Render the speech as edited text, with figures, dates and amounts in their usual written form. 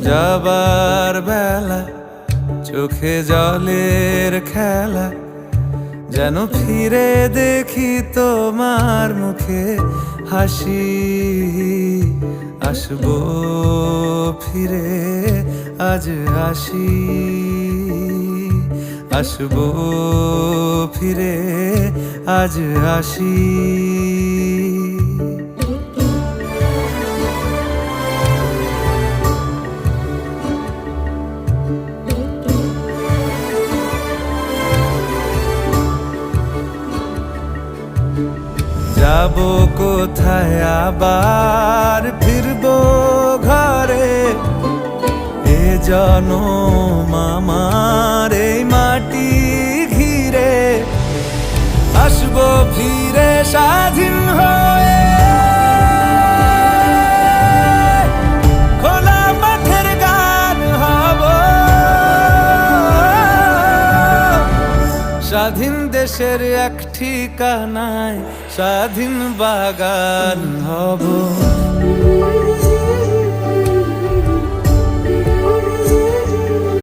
যাবার বেলা চোখে জলের খেলা, যেন ফিরে দেখি তোমার মুখে হাসি। আসবো ফিরে আজ আসি, আসবো ফিরে আজ আসি। যাবো কোথায় আবার ফিরবো ঘরে, এ জনম আমার এই মাটি ঘিরে। আসবো ফিরে স্বাধীন হয়ে, খোলা মাঠের গান হব, স্বাধীন দেশের এক ঠিকানায় স্বাধীন বাগান হব।